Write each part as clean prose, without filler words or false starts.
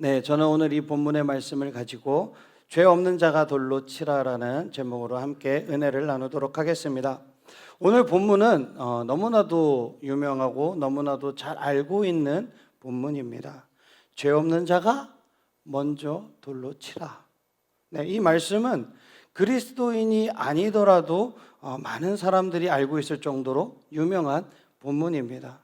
네, 저는 오늘 이 본문의 말씀을 가지고 죄 없는 자가 돌로 치라라는 제목으로 함께 은혜를 나누도록 하겠습니다. 오늘 본문은 너무나도 유명하고 너무나도 잘 알고 있는 본문입니다. 죄 없는 자가 먼저 돌로 치라. 네, 이 말씀은 그리스도인이 아니더라도 많은 사람들이 알고 있을 정도로 유명한 본문입니다.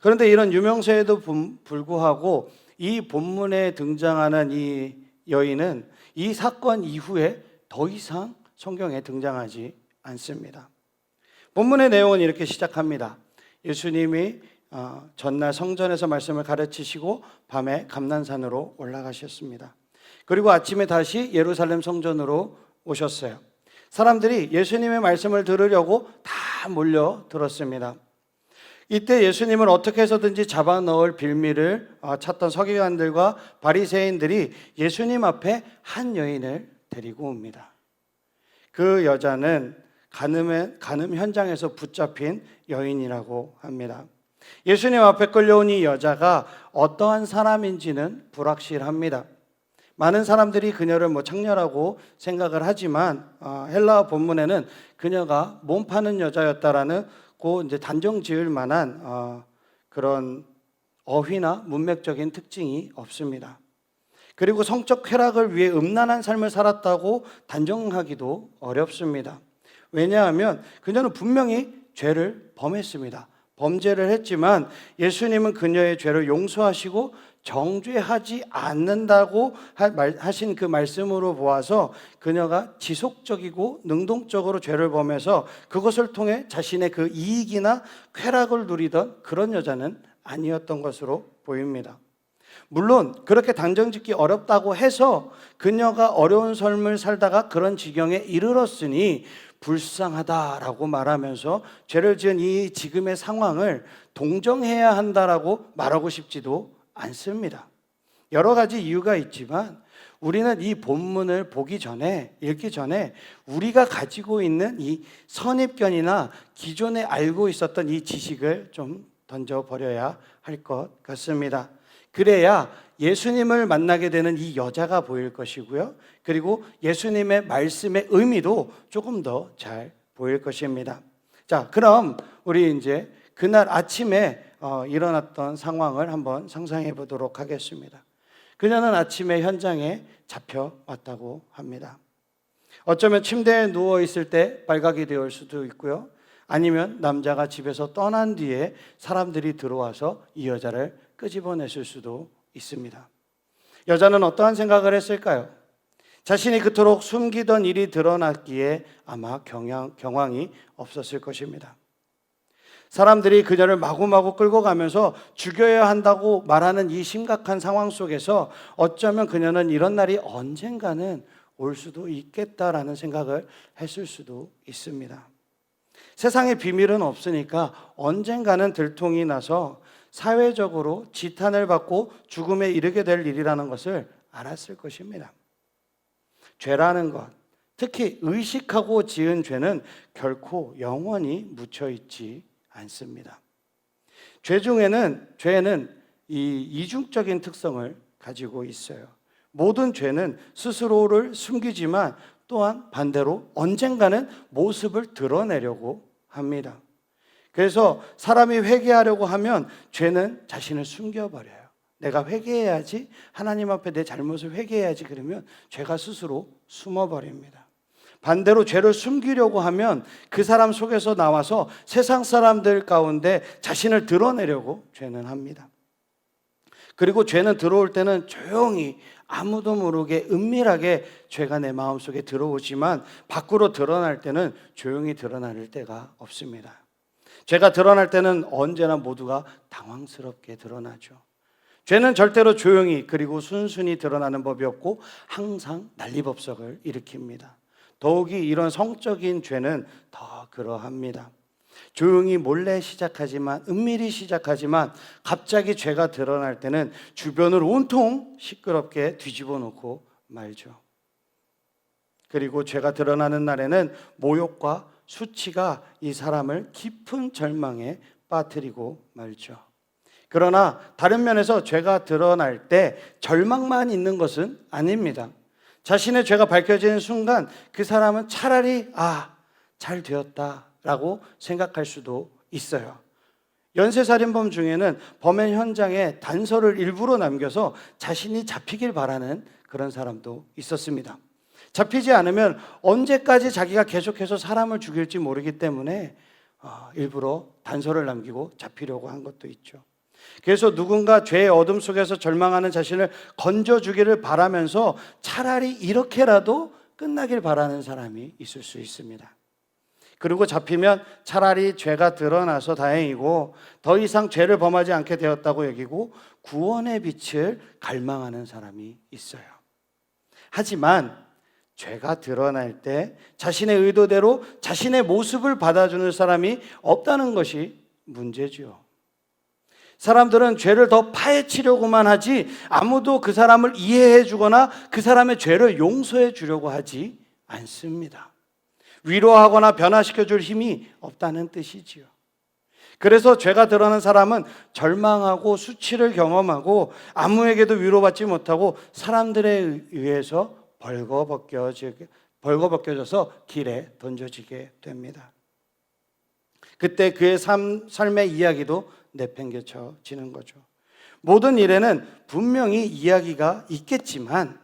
그런데 이런 유명세에도 불구하고 이 본문에 등장하는 이 여인은 이 사건 이후에 더 이상 성경에 등장하지 않습니다. 본문의 내용은 이렇게 시작합니다. 예수님이 전날 성전에서 말씀을 가르치시고 밤에 감난산으로 올라가셨습니다. 그리고 아침에 다시 예루살렘 성전으로 오셨어요. 사람들이 예수님의 말씀을 들으려고 다 몰려들었습니다. 이때 예수님을 어떻게 해서든지 잡아 넣을 빌미를 찾던 서기관들과 바리새인들이 예수님 앞에 한 여인을 데리고 옵니다. 그 여자는 간음 현장에서 붙잡힌 여인이라고 합니다. 예수님 앞에 끌려온 이 여자가 어떠한 사람인지는 불확실합니다. 많은 사람들이 그녀를 창녀라고 생각을 하지만 헬라어 본문에는 그녀가 몸 파는 여자였다라는 이제 단정 지을 만한 그런 어휘나 문맥적인 특징이 없습니다. 그리고 성적 쾌락을 위해 음란한 삶을 살았다고 단정하기도 어렵습니다. 왜냐하면 그녀는 분명히 죄를 범했습니다. 범죄를 했지만 예수님은 그녀의 죄를 용서하시고 정죄하지 않는다고 하신 그 말씀으로 보아서 그녀가 지속적이고 능동적으로 죄를 범해서 그것을 통해 자신의 그 이익이나 쾌락을 누리던 그런 여자는 아니었던 것으로 보입니다. 물론 그렇게 단정짓기 어렵다고 해서 그녀가 어려운 삶을 살다가 그런 지경에 이르렀으니 불쌍하다라고 말하면서 죄를 지은 이 지금의 상황을 동정해야 한다라고 말하고 싶지도 않습니다. 여러 가지 이유가 있지만 우리는 이 본문을 읽기 전에 우리가 가지고 있는 이 선입견이나 기존에 알고 있었던 이 지식을 좀 던져버려야 할 것 같습니다. 그래야 예수님을 만나게 되는 이 여자가 보일 것이고요. 그리고 예수님의 말씀의 의미도 조금 더 잘 보일 것입니다. 자, 그럼 우리 이제 그날 아침에 일어났던 상황을 한번 상상해 보도록 하겠습니다. 그녀는 아침에 현장에 잡혀왔다고 합니다. 어쩌면 침대에 누워 있을 때 발각이 되올 수도 있고요. 아니면 남자가 집에서 떠난 뒤에 사람들이 들어와서 이 여자를 끄집어냈을 수도 있습니다. 여자는 어떠한 생각을 했을까요? 자신이 그토록 숨기던 일이 드러났기에 아마 경황이 없었을 것입니다. 사람들이 그녀를 마구마구 끌고 가면서 죽여야 한다고 말하는 이 심각한 상황 속에서 어쩌면 그녀는 이런 날이 언젠가는 올 수도 있겠다라는 생각을 했을 수도 있습니다. 세상에 비밀은 없으니까 언젠가는 들통이 나서 사회적으로 지탄을 받고 죽음에 이르게 될 일이라는 것을 알았을 것입니다. 죄라는 것, 특히 의식하고 지은 죄는 결코 영원히 묻혀있지 않습니다. 죄는 이 이중적인 특성을 가지고 있어요. 모든 죄는 스스로를 숨기지만 또한 반대로 언젠가는 모습을 드러내려고 합니다. 그래서 사람이 회개하려고 하면 죄는 자신을 숨겨버려요. 내가 회개해야지, 하나님 앞에 내 잘못을 회개해야지 그러면 죄가 스스로 숨어버립니다. 반대로 죄를 숨기려고 하면 그 사람 속에서 나와서 세상 사람들 가운데 자신을 드러내려고 죄는 합니다. 그리고 죄는 들어올 때는 조용히 아무도 모르게 은밀하게 죄가 내 마음속에 들어오지만 밖으로 드러날 때는 조용히 드러날 때가 없습니다. 죄가 드러날 때는 언제나 모두가 당황스럽게 드러나죠. 죄는 절대로 조용히 그리고 순순히 드러나는 법이 없고 항상 난리법석을 일으킵니다. 더욱이 이런 성적인 죄는 더 그러합니다. 조용히 몰래 시작하지만 은밀히 시작하지만 갑자기 죄가 드러날 때는 주변을 온통 시끄럽게 뒤집어 놓고 말죠. 그리고 죄가 드러나는 날에는 모욕과 수치가 이 사람을 깊은 절망에 빠뜨리고 말죠. 그러나 다른 면에서 죄가 드러날 때 절망만 있는 것은 아닙니다. 자신의 죄가 밝혀지는 순간 그 사람은 차라리 잘 되었다라고 생각할 수도 있어요. 연쇄살인범 중에는 범행 현장에 단서를 일부러 남겨서 자신이 잡히길 바라는 그런 사람도 있었습니다. 잡히지 않으면 언제까지 자기가 계속해서 사람을 죽일지 모르기 때문에 일부러 단서를 남기고 잡히려고 한 것도 있죠. 그래서 누군가 죄의 어둠 속에서 절망하는 자신을 건져주기를 바라면서 차라리 이렇게라도 끝나길 바라는 사람이 있을 수 있습니다. 그리고 잡히면 차라리 죄가 드러나서 다행이고 더 이상 죄를 범하지 않게 되었다고 여기고 구원의 빛을 갈망하는 사람이 있어요. 하지만 죄가 드러날 때 자신의 의도대로 자신의 모습을 받아주는 사람이 없다는 것이 문제죠. 사람들은 죄를 더 파헤치려고만 하지 아무도 그 사람을 이해해 주거나 그 사람의 죄를 용서해 주려고 하지 않습니다. 위로하거나 변화시켜 줄 힘이 없다는 뜻이지요. 그래서 죄가 드러난 사람은 절망하고 수치를 경험하고 아무에게도 위로받지 못하고 사람들에 의해서 벌거벗겨져서 길에 던져지게 됩니다. 그때 그의 삶의 이야기도 내팽개쳐지는 거죠. 모든 일에는 분명히 이야기가 있겠지만,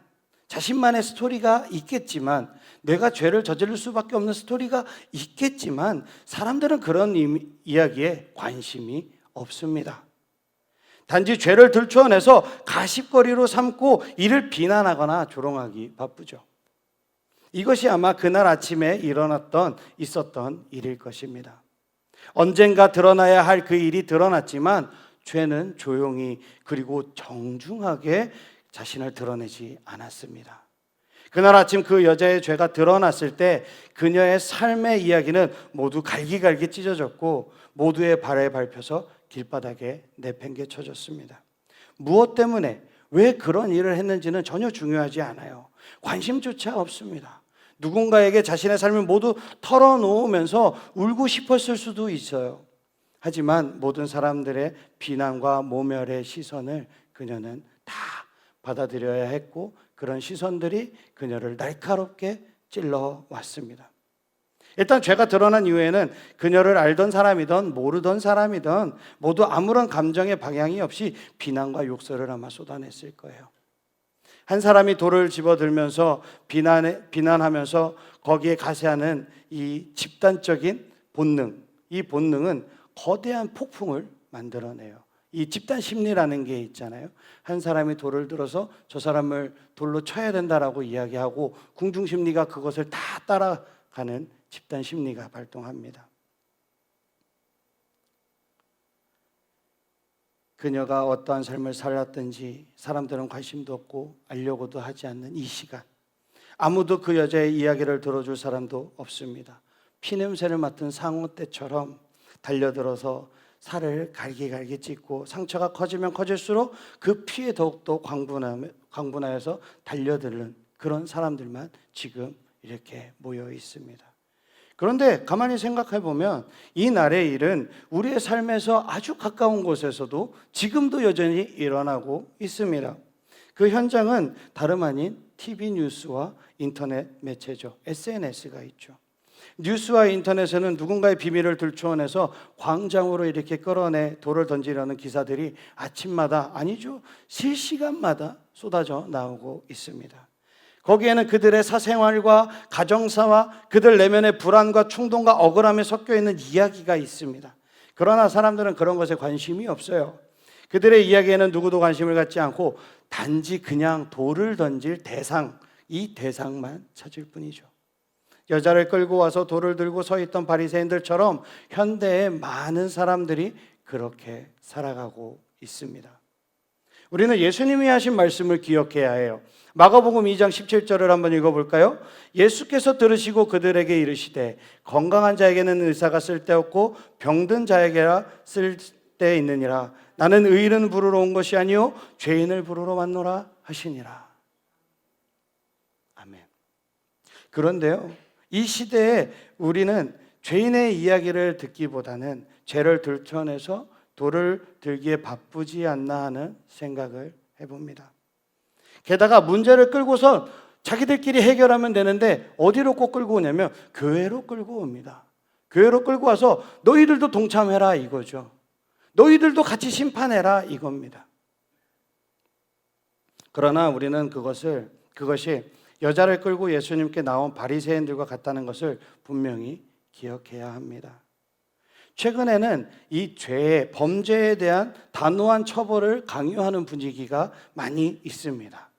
자신만의 스토리가 있겠지만, 내가 죄를 저지를 수밖에 없는 스토리가 있겠지만 사람들은 그런 이야기에 관심이 없습니다. 단지 죄를 들추어내서 가십거리로 삼고 이를 비난하거나 조롱하기 바쁘죠. 이것이 아마 그날 아침에 있었던 일일 것입니다. 언젠가 드러나야 할 그 일이 드러났지만 죄는 조용히 그리고 정중하게 자신을 드러내지 않았습니다. 그날 아침 그 여자의 죄가 드러났을 때 그녀의 삶의 이야기는 모두 갈기갈기 찢어졌고 모두의 발에 밟혀서 길바닥에 내팽개쳐졌습니다. 무엇 때문에 왜 그런 일을 했는지는 전혀 중요하지 않아요. 관심조차 없습니다. 누군가에게 자신의 삶을 모두 털어놓으면서 울고 싶었을 수도 있어요. 하지만 모든 사람들의 비난과 모멸의 시선을 그녀는 다 받아들여야 했고 그런 시선들이 그녀를 날카롭게 찔러왔습니다. 일단 죄가 드러난 이후에는 그녀를 알던 사람이든 모르던 사람이든 모두 아무런 감정의 방향이 없이 비난과 욕설을 아마 쏟아냈을 거예요. 한 사람이 돌을 집어들면서 비난하면서 거기에 가세하는 이 집단적인 본능, 이 본능은 거대한 폭풍을 만들어내요. 이 집단 심리라는 게 있잖아요. 한 사람이 돌을 들어서 저 사람을 돌로 쳐야 된다라고 이야기하고 궁중심리가 그것을 다 따라가는 집단 심리가 발동합니다. 그녀가 어떠한 삶을 살았든지 사람들은 관심도 없고 알려고도 하지 않는 이 시간, 아무도 그 여자의 이야기를 들어줄 사람도 없습니다. 피냄새를 맡은 상어 떼처럼 달려들어서 살을 갈기갈기 찢고 상처가 커지면 커질수록 그 피에 더욱더 광분하여서 달려드는 그런 사람들만 지금 이렇게 모여 있습니다. 그런데 가만히 생각해 보면 이 날의 일은 우리의 삶에서 아주 가까운 곳에서도 지금도 여전히 일어나고 있습니다. 그 현장은 다름 아닌 TV 뉴스와 인터넷 매체죠. SNS가 있죠. 뉴스와 인터넷에는 누군가의 비밀을 들추어내서 광장으로 이렇게 끌어내 돌을 던지려는 기사들이 아침마다, 아니죠, 실시간마다 쏟아져 나오고 있습니다. 거기에는 그들의 사생활과 가정사와 그들 내면의 불안과 충동과 억울함이 섞여 있는 이야기가 있습니다. 그러나 사람들은 그런 것에 관심이 없어요. 그들의 이야기에는 누구도 관심을 갖지 않고 단지 그냥 돌을 던질 대상, 이 대상만 찾을 뿐이죠. 여자를 끌고 와서 돌을 들고 서 있던 바리새인들처럼 현대의 많은 사람들이 그렇게 살아가고 있습니다. 우리는 예수님이 하신 말씀을 기억해야 해요. 마가복음 2장 17절을 한번 읽어볼까요? 예수께서 들으시고 그들에게 이르시되 건강한 자에게는 의사가 쓸데없고 병든 자에게라 쓸데 있느니라. 나는 의인을 부르러 온 것이 아니요 죄인을 부르러 왔노라 하시니라. 아멘. 그런데요, 이 시대에 우리는 죄인의 이야기를 듣기보다는 죄를 들춰내서 돌을 들기에 바쁘지 않나 하는 생각을 해봅니다. 게다가 문제를 끌고서 자기들끼리 해결하면 되는데 어디로 꼭 끌고 오냐면 교회로 끌고 옵니다. 교회로 끌고 와서 너희들도 동참해라 이거죠. 너희들도 같이 심판해라 이겁니다. 그러나 우리는 그것이 여자를 끌고 예수님께 나온 바리새인들과 같다는 것을 분명히 기억해야 합니다. 최근에는 이 범죄에 대한 단호한 처벌을 강요하는 분위기가 많이 있습니다.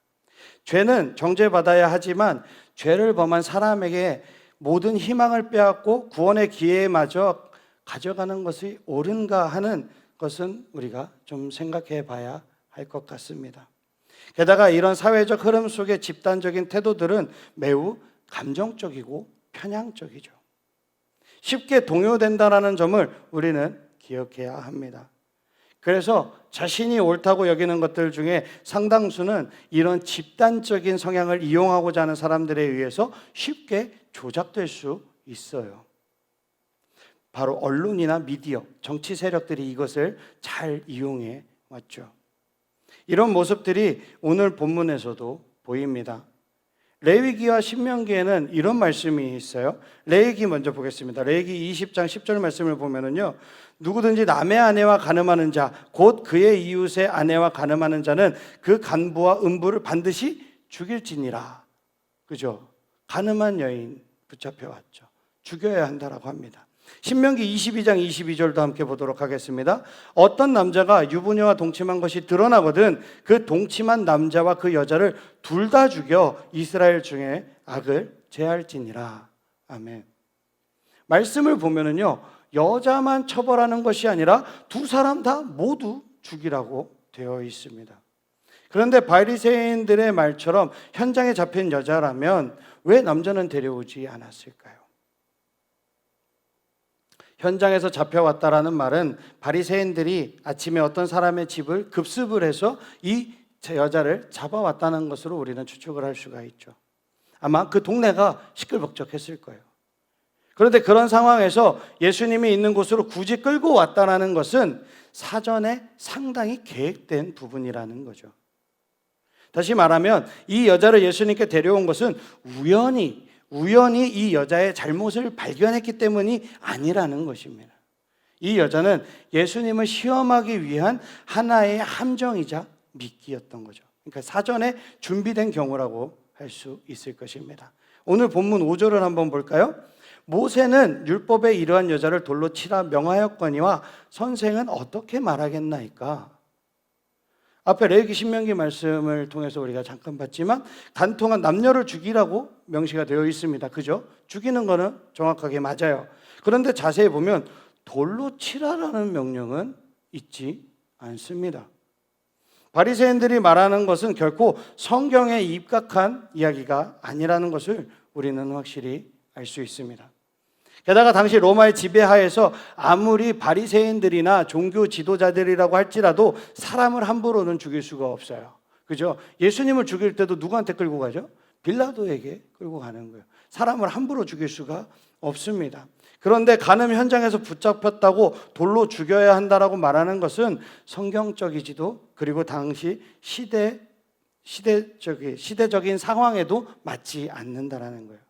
죄는 정죄받아야 하지만 죄를 범한 사람에게 모든 희망을 빼앗고 구원의 기회마저 가져가는 것이 옳은가 하는 것은 우리가 좀 생각해 봐야 할 것 같습니다. 게다가 이런 사회적 흐름 속의 집단적인 태도들은 매우 감정적이고 편향적이죠. 쉽게 동요된다는 점을 우리는 기억해야 합니다. 그래서 자신이 옳다고 여기는 것들 중에 상당수는 이런 집단적인 성향을 이용하고자 하는 사람들에 의해서 쉽게 조작될 수 있어요. 바로 언론이나 미디어, 정치 세력들이 이것을 잘 이용해 왔죠. 이런 모습들이 오늘 본문에서도 보입니다. 레위기와 신명기에는 이런 말씀이 있어요. 레위기 먼저 보겠습니다. 레위기 20장 10절 말씀을 보면은요, 누구든지 남의 아내와 간음하는 자, 곧 그의 이웃의 아내와 간음하는 자는 그 간부와 음부를 반드시 죽일지니라. 그죠? 간음한 여인 붙잡혀 왔죠. 죽여야 한다라고 합니다. 신명기 22장 22절도 함께 보도록 하겠습니다. 어떤 남자가 유부녀와 동침한 것이 드러나거든 그 동침한 남자와 그 여자를 둘 다 죽여 이스라엘 중에 악을 제할지니라. 아멘. 말씀을 보면은요, 여자만 처벌하는 것이 아니라 두 사람 다 모두 죽이라고 되어 있습니다. 그런데 바리새인들의 말처럼 현장에 잡힌 여자라면 왜 남자는 데려오지 않았을까요? 현장에서 잡혀왔다라는 말은 바리새인들이 아침에 어떤 사람의 집을 급습을 해서 이 여자를 잡아왔다는 것으로 우리는 추측을 할 수가 있죠. 아마 그 동네가 시끌벅적했을 거예요. 그런데 그런 상황에서 예수님이 있는 곳으로 굳이 끌고 왔다는 것은 사전에 상당히 계획된 부분이라는 거죠. 다시 말하면 이 여자를 예수님께 데려온 것은 우연히 이 여자의 잘못을 발견했기 때문이 아니라는 것입니다. 이 여자는 예수님을 시험하기 위한 하나의 함정이자 미끼였던 거죠. 그러니까 사전에 준비된 경우라고 할 수 있을 것입니다. 오늘 본문 5절을 한번 볼까요? 모세는 율법에 이러한 여자를 돌로 치라 명하였거니와 선생은 어떻게 말하겠나이까? 앞에 레위기 신명기 말씀을 통해서 우리가 잠깐 봤지만 간통한 남녀를 죽이라고 명시가 되어 있습니다. 그죠? 죽이는 거는 정확하게 맞아요. 그런데 자세히 보면 돌로 치라라는 명령은 있지 않습니다. 바리새인들이 말하는 것은 결코 성경에 입각한 이야기가 아니라는 것을 우리는 확실히 알 수 있습니다. 게다가 당시 로마의 지배하에서 아무리 바리새인들이나 종교 지도자들이라고 할지라도 사람을 함부로는 죽일 수가 없어요. 그죠? 예수님을 죽일 때도 누구한테 끌고 가죠? 빌라도에게 끌고 가는 거예요. 사람을 함부로 죽일 수가 없습니다. 그런데 간음 현장에서 붙잡혔다고 돌로 죽여야 한다라고 말하는 것은 성경적이지도 그리고 당시 시대적인 상황에도 맞지 않는다라는 거예요.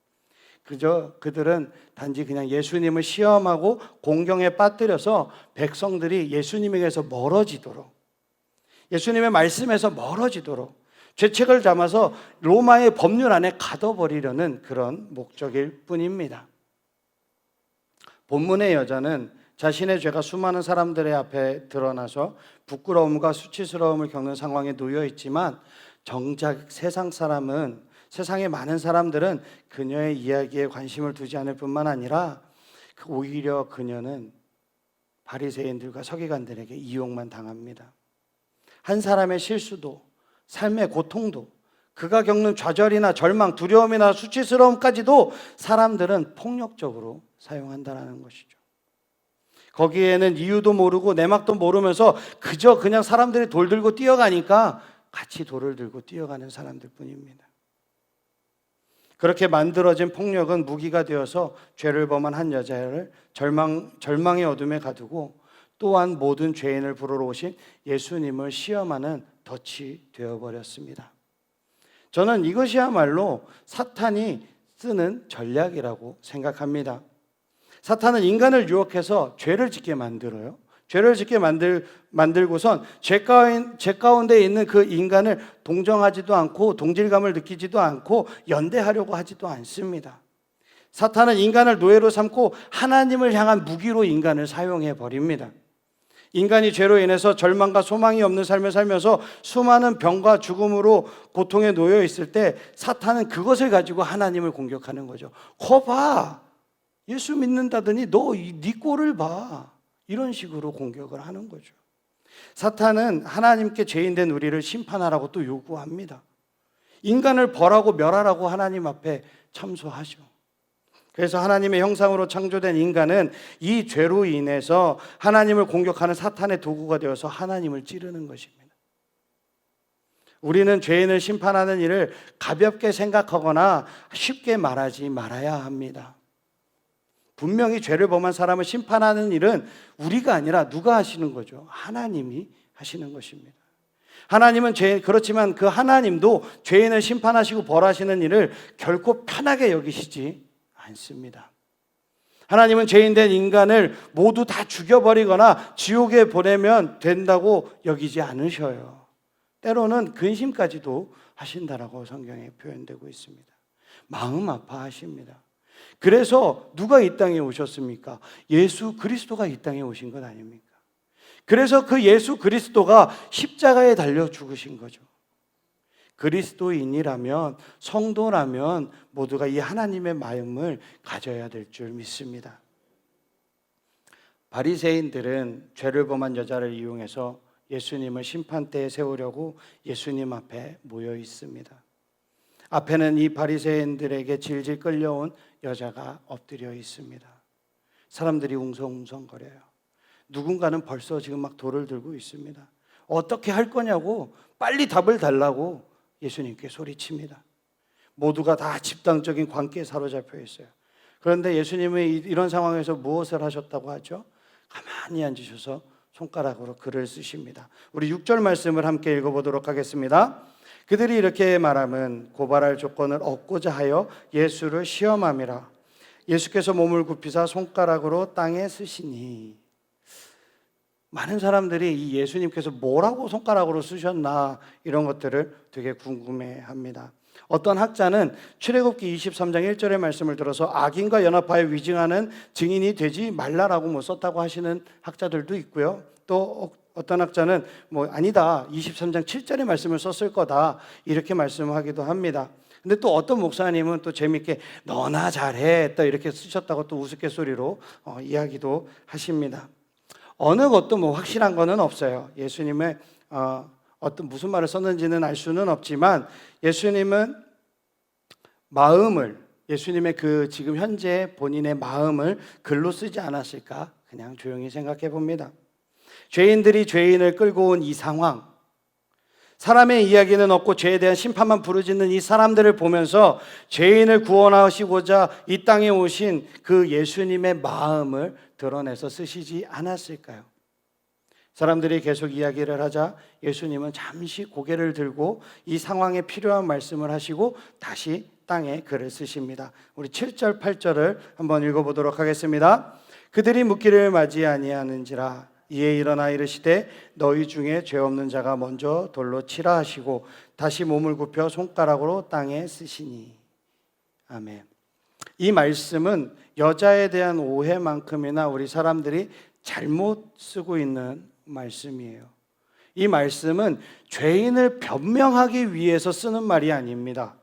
그저 그들은 단지 그냥 예수님을 시험하고 공경에 빠뜨려서 백성들이 예수님에게서 멀어지도록, 예수님의 말씀에서 멀어지도록 죄책을 담아서 로마의 법률 안에 가둬버리려는 그런 목적일 뿐입니다. 본문의 여자는 자신의 죄가 수많은 사람들의 앞에 드러나서 부끄러움과 수치스러움을 겪는 상황에 놓여 있지만 정작 세상의 많은 사람들은 그녀의 이야기에 관심을 두지 않을 뿐만 아니라 오히려 그녀는 바리새인들과 서기관들에게 이용만 당합니다. 한 사람의 실수도 삶의 고통도 그가 겪는 좌절이나 절망, 두려움이나 수치스러움까지도 사람들은 폭력적으로 사용한다는 것이죠. 거기에는 이유도 모르고 내막도 모르면서 그냥 사람들이 돌 들고 뛰어가니까 같이 돌을 들고 뛰어가는 사람들 뿐입니다. 그렇게 만들어진 폭력은 무기가 되어서 죄를 범한 한 여자를 절망의 어둠에 가두고 또한 모든 죄인을 부르러 오신 예수님을 시험하는 덫이 되어버렸습니다. 저는 이것이야말로 사탄이 쓰는 전략이라고 생각합니다. 사탄은 인간을 유혹해서 죄를 짓게 만들어요. 죄를 짓게 만들고선 죄 가운데 있는 그 인간을 동정하지도 않고 동질감을 느끼지도 않고 연대하려고 하지도 않습니다. 사탄은 인간을 노예로 삼고 하나님을 향한 무기로 인간을 사용해 버립니다. 인간이 죄로 인해서 절망과 소망이 없는 삶을 살면서 수많은 병과 죽음으로 고통에 놓여 있을 때 사탄은 그것을 가지고 하나님을 공격하는 거죠. 봐, 예수 믿는다더니 네 꼴을 봐. 이런 식으로 공격을 하는 거죠. 사탄은 하나님께 죄인된 우리를 심판하라고 또 요구합니다. 인간을 벌하고 멸하라고 하나님 앞에 참소하죠. 그래서 하나님의 형상으로 창조된 인간은 이 죄로 인해서 하나님을 공격하는 사탄의 도구가 되어서 하나님을 찌르는 것입니다. 우리는 죄인을 심판하는 일을 가볍게 생각하거나 쉽게 말하지 말아야 합니다. 분명히 죄를 범한 사람을 심판하는 일은 우리가 아니라 누가 하시는 거죠? 하나님이 하시는 것입니다. 하나님은 그렇지만 그 하나님도 죄인을 심판하시고 벌하시는 일을 결코 편하게 여기시지 않습니다. 하나님은 죄인된 인간을 모두 다 죽여버리거나 지옥에 보내면 된다고 여기지 않으셔요. 때로는 근심까지도 하신다라고 성경에 표현되고 있습니다. 마음 아파하십니다. 그래서 누가 이 땅에 오셨습니까? 예수 그리스도가 이 땅에 오신 것 아닙니까? 그래서 그 예수 그리스도가 십자가에 달려 죽으신 거죠. 그리스도인이라면, 성도라면 모두가 이 하나님의 마음을 가져야 될 줄 믿습니다. 바리새인들은 죄를 범한 여자를 이용해서 예수님을 심판대에 세우려고 예수님 앞에 모여 있습니다. 앞에는 이 바리새인들에게 질질 끌려온 여자가 엎드려 있습니다. 사람들이 웅성웅성거려요. 누군가는 벌써 지금 막 돌을 들고 있습니다. 어떻게 할 거냐고, 빨리 답을 달라고 예수님께 소리칩니다. 모두가 다 집단적인 관계에 사로잡혀 있어요. 그런데 예수님은 이런 상황에서 무엇을 하셨다고 하죠? 가만히 앉으셔서 손가락으로 글을 쓰십니다. 우리 6절 말씀을 함께 읽어보도록 하겠습니다. 그들이 이렇게 말함은 고발할 조건을 얻고자 하여 예수를 시험함이라. 예수께서 몸을 굽히사 손가락으로 땅에 쓰시니. 많은 사람들이 이 예수님께서 뭐라고 손가락으로 쓰셨나 이런 것들을 되게 궁금해합니다. 어떤 학자는 출애굽기 23장 1절의 말씀을 들어서 악인과 연합하여 위증하는 증인이 되지 말라라고 썼다고 하시는 학자들도 있고요. 또 어떤 학자는 아니다, 23장 7절의 말씀을 썼을 거다 이렇게 말씀하기도 합니다. 근데 또 어떤 목사님은 또 재밌게 너나 잘해 또 이렇게 쓰셨다고 또 우스갯소리로 이야기도 하십니다. 어느 것도 확실한 거는 없어요. 예수님의 어떤 무슨 말을 썼는지는 알 수는 없지만 예수님은 예수님의 그 지금 현재 본인의 마음을 글로 쓰지 않았을까 그냥 조용히 생각해 봅니다. 죄인들이 죄인을 끌고 온 이 상황, 사람의 이야기는 없고 죄에 대한 심판만 부르짖는 이 사람들을 보면서 죄인을 구원하시고자 이 땅에 오신 그 예수님의 마음을 드러내서 쓰시지 않았을까요? 사람들이 계속 이야기를 하자 예수님은 잠시 고개를 들고 이 상황에 필요한 말씀을 하시고 다시 땅에 글을 쓰십니다. 우리 7절 8절을 한번 읽어보도록 하겠습니다. 그들이 묻기를 맞이 아니하는지라. 이에 일어나 이르시되 너희 중에 죄 없는 자가 먼저 돌로 치라 하시고 다시 몸을 굽혀 손가락으로 땅에 쓰시니. 아멘. 이 말씀은 여자에 대한 오해만큼이나 우리 사람들이 잘못 쓰고 있는 말씀이에요. 이 말씀은 죄인을 변명하기 위해서 쓰는 말이 아닙니다.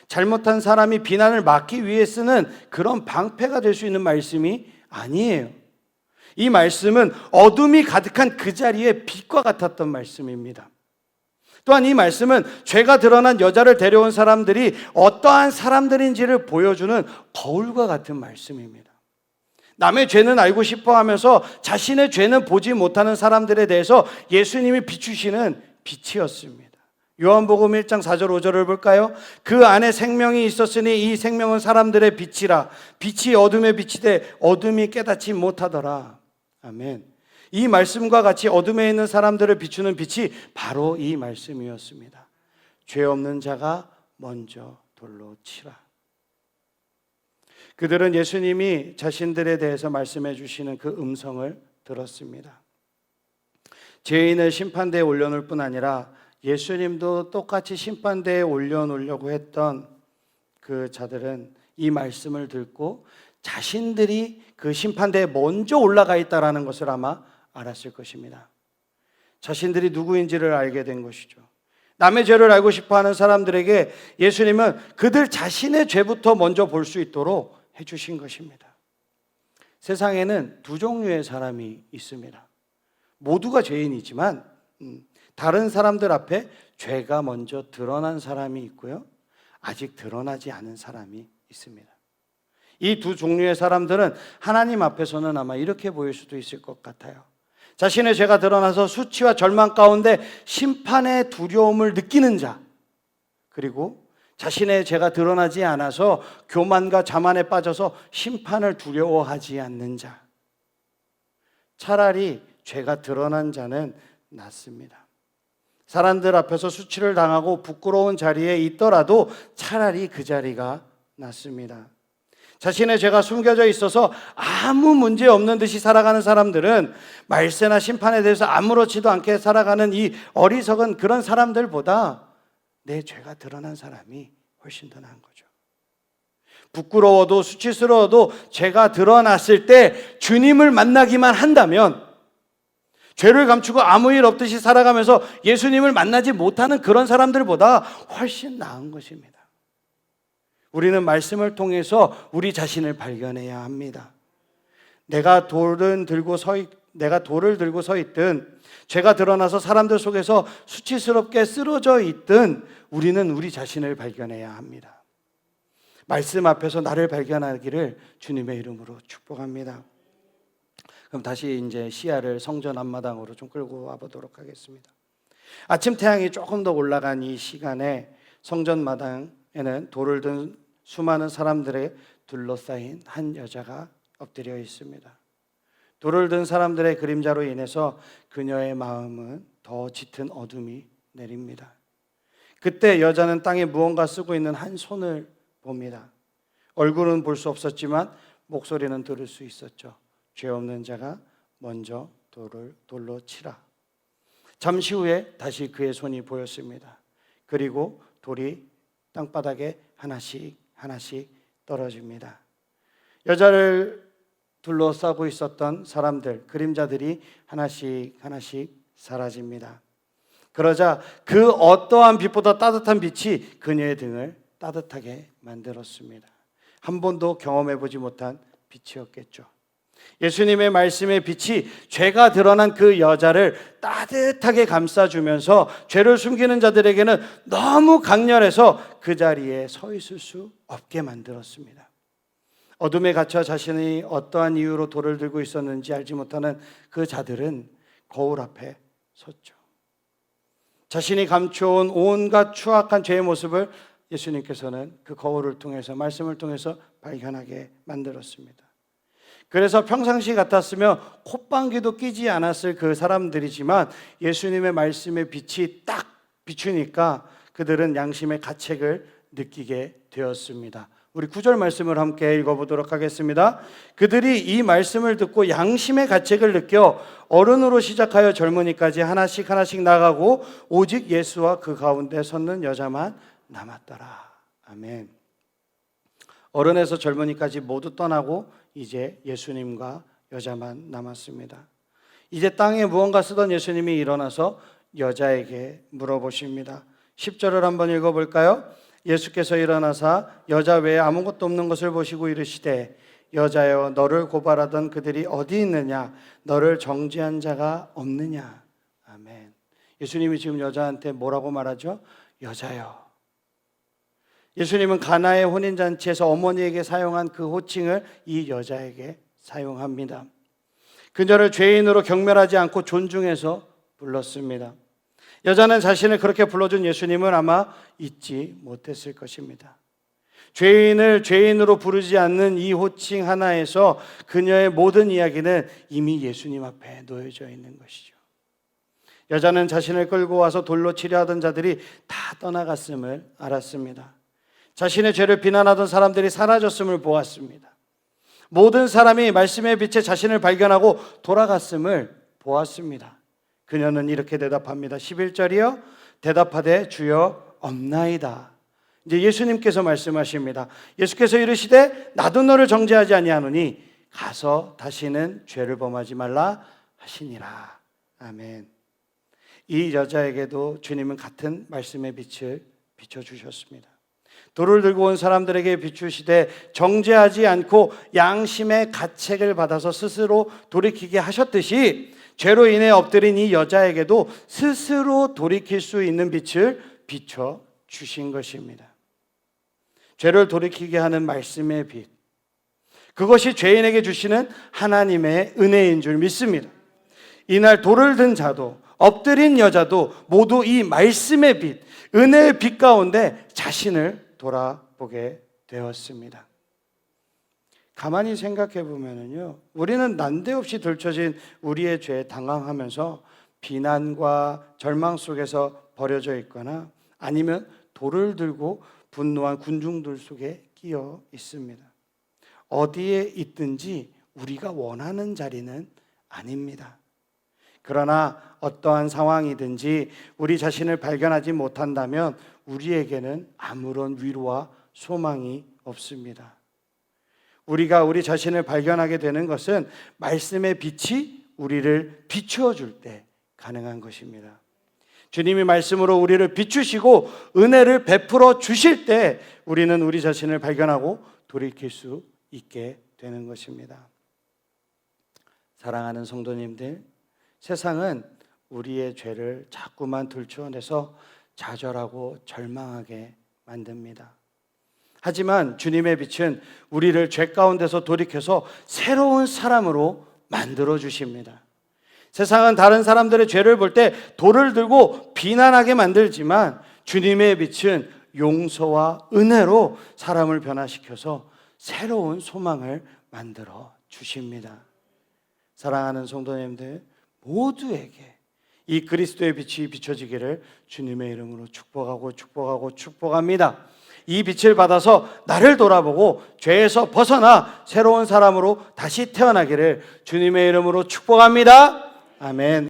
잘못한 사람이 비난을 막기 위해 쓰는 그런 방패가 될 수 있는 말씀이 아니에요. 이 말씀은 어둠이 가득한 그 자리에 빛과 같았던 말씀입니다. 또한 이 말씀은 죄가 드러난 여자를 데려온 사람들이 어떠한 사람들인지를 보여주는 거울과 같은 말씀입니다. 남의 죄는 알고 싶어 하면서 자신의 죄는 보지 못하는 사람들에 대해서 예수님이 비추시는 빛이었습니다. 요한복음 1장 4절 5절을 볼까요? 그 안에 생명이 있었으니 이 생명은 사람들의 빛이라. 빛이 어둠에 비치되 어둠이 깨닫지 못하더라. 아멘. 이 말씀과 같이 어둠에 있는 사람들을 비추는 빛이 바로 이 말씀이었습니다. 죄 없는 자가 먼저 돌로 치라. 그들은 예수님이 자신들에 대해서 말씀해 주시는 그 음성을 들었습니다. 죄인을 심판대에 올려놓을 뿐 아니라 예수님도 똑같이 심판대에 올려놓으려고 했던 그 자들은 이 말씀을 듣고 자신들이 그 심판대에 먼저 올라가 있다는 것을 아마 알았을 것입니다. 자신들이 누구인지를 알게 된 것이죠. 남의 죄를 알고 싶어하는 사람들에게 예수님은 그들 자신의 죄부터 먼저 볼 수 있도록 해주신 것입니다. 세상에는 두 종류의 사람이 있습니다. 모두가 죄인이지만 다른 사람들 앞에 죄가 먼저 드러난 사람이 있고요, 아직 드러나지 않은 사람이 있습니다. 이 두 종류의 사람들은 하나님 앞에서는 아마 이렇게 보일 수도 있을 것 같아요. 자신의 죄가 드러나서 수치와 절망 가운데 심판의 두려움을 느끼는 자, 그리고 자신의 죄가 드러나지 않아서 교만과 자만에 빠져서 심판을 두려워하지 않는 자. 차라리 죄가 드러난 자는 낫습니다. 사람들 앞에서 수치를 당하고 부끄러운 자리에 있더라도 차라리 그 자리가 낫습니다. 자신의 죄가 숨겨져 있어서 아무 문제 없는 듯이 살아가는 사람들은 말세나 심판에 대해서 아무렇지도 않게 살아가는 이 어리석은 그런 사람들보다 내 죄가 드러난 사람이 훨씬 더 나은 거죠. 부끄러워도 수치스러워도 죄가 드러났을 때 주님을 만나기만 한다면, 죄를 감추고 아무 일 없듯이 살아가면서 예수님을 만나지 못하는 그런 사람들보다 훨씬 나은 것입니다. 우리는 말씀을 통해서 우리 자신을 발견해야 합니다. 내가 돌을 들고 서 있든 죄가 드러나서 사람들 속에서 수치스럽게 쓰러져 있든 우리는 우리 자신을 발견해야 합니다. 말씀 앞에서 나를 발견하기를 주님의 이름으로 축복합니다. 그럼 다시 이제 시야를 성전 앞마당으로 좀 끌고 와보도록 하겠습니다. 아침 태양이 조금 더 올라간 이 시간에 성전 마당에는 돌을 든 수많은 사람들에 둘러싸인 한 여자가 엎드려 있습니다. 돌을 든 사람들의 그림자로 인해서 그녀의 마음은 더 짙은 어둠이 내립니다. 그때 여자는 땅에 무언가 쓰고 있는 한 손을 봅니다. 얼굴은 볼 수 없었지만 목소리는 들을 수 있었죠. 죄 없는 자가 먼저 돌로 치라. 잠시 후에 다시 그의 손이 보였습니다. 그리고 돌이 땅바닥에 하나씩 떨어집니다. 여자를 둘러싸고 있었던 사람들, 그림자들이 하나씩 사라집니다. 그러자 그 어떠한 빛보다 따뜻한 빛이 그녀의 등을 따뜻하게 만들었습니다. 한 번도 경험해보지 못한 빛이었겠죠. 예수님의 말씀의 빛이 죄가 드러난 그 여자를 따뜻하게 감싸주면서 죄를 숨기는 자들에게는 너무 강렬해서 그 자리에 서 있을 수 없게 만들었습니다. 어둠에 갇혀 자신이 어떠한 이유로 돌을 들고 있었는지 알지 못하는 그 자들은 거울 앞에 섰죠. 자신이 감춰온 온갖 추악한 죄의 모습을 예수님께서는 그 거울을 통해서, 말씀을 통해서 발견하게 만들었습니다. 그래서 평상시 같았으면 콧방귀도 끼지 않았을 그 사람들이지만 예수님의 말씀의 빛이 딱 비추니까 그들은 양심의 가책을 느끼게 되었습니다. 우리 9절 말씀을 함께 읽어보도록 하겠습니다. 그들이 이 말씀을 듣고 양심의 가책을 느껴 어른으로 시작하여 젊은이까지 하나씩 나가고 오직 예수와 그 가운데 섰는 여자만 남았더라. 아멘. 어른에서 젊은이까지 모두 떠나고 이제 예수님과 여자만 남았습니다. 이제 땅에 무언가 쓰던 예수님이 일어나서 여자에게 물어보십니다. 10절을 한번 읽어볼까요? 예수께서 일어나사 여자 외에 아무것도 없는 것을 보시고 이르시되 여자여, 너를 고발하던 그들이 어디 있느냐? 너를 정죄한 자가 없느냐? 아멘. 예수님이 지금 여자한테 뭐라고 말하죠? 여자여. 예수님은 가나의 혼인잔치에서 어머니에게 사용한 그 호칭을 이 여자에게 사용합니다. 그녀를 죄인으로 경멸하지 않고 존중해서 불렀습니다. 여자는 자신을 그렇게 불러준 예수님을 아마 잊지 못했을 것입니다. 죄인을 죄인으로 부르지 않는 이 호칭 하나에서 그녀의 모든 이야기는 이미 예수님 앞에 놓여져 있는 것이죠. 여자는 자신을 끌고 와서 돌로 치려 하던 자들이 다 떠나갔음을 알았습니다. 자신의 죄를 비난하던 사람들이 사라졌음을 보았습니다. 모든 사람이 말씀의 빛에 자신을 발견하고 돌아갔음을 보았습니다. 그녀는 이렇게 대답합니다. 11절이요. 대답하되 주여 없나이다. 이제 예수님께서 말씀하십니다. 예수께서 이르시되 나도 너를 정죄하지 아니하노니 가서 다시는 죄를 범하지 말라 하시니라. 아멘. 이 여자에게도 주님은 같은 말씀의 빛을 비춰주셨습니다. 돌을 들고 온 사람들에게 비추시되 정죄하지 않고 양심의 가책을 받아서 스스로 돌이키게 하셨듯이 죄로 인해 엎드린 이 여자에게도 스스로 돌이킬 수 있는 빛을 비춰주신 것입니다. 죄를 돌이키게 하는 말씀의 빛, 그것이 죄인에게 주시는 하나님의 은혜인 줄 믿습니다. 이날 돌을 든 자도 엎드린 여자도 모두 이 말씀의 빛, 은혜의 빛 가운데 자신을 돌아보게 되었습니다. 가만히 생각해 보면요, 우리는 난데없이 들춰진 우리의 죄에 당황하면서 비난과 절망 속에서 버려져 있거나 아니면 돌을 들고 분노한 군중들 속에 끼어 있습니다. 어디에 있든지 우리가 원하는 자리는 아닙니다. 그러나 어떠한 상황이든지 우리 자신을 발견하지 못한다면 우리에게는 아무런 위로와 소망이 없습니다. 우리가 우리 자신을 발견하게 되는 것은 말씀의 빛이 우리를 비추어 줄 때 가능한 것입니다. 주님이 말씀으로 우리를 비추시고 은혜를 베풀어 주실 때 우리는 우리 자신을 발견하고 돌이킬 수 있게 되는 것입니다. 사랑하는 성도님들, 세상은 우리의 죄를 자꾸만 들추어내서 좌절하고 절망하게 만듭니다. 하지만 주님의 빛은 우리를 죄 가운데서 돌이켜서 새로운 사람으로 만들어 주십니다. 세상은 다른 사람들의 죄를 볼 때 돌을 들고 비난하게 만들지만 주님의 빛은 용서와 은혜로 사람을 변화시켜서 새로운 소망을 만들어 주십니다. 사랑하는 성도님들 모두에게 이 그리스도의 빛이 비춰지기를 주님의 이름으로 축복합니다. 이 빛을 받아서 나를 돌아보고 죄에서 벗어나 새로운 사람으로 다시 태어나기를 주님의 이름으로 축복합니다. 아멘.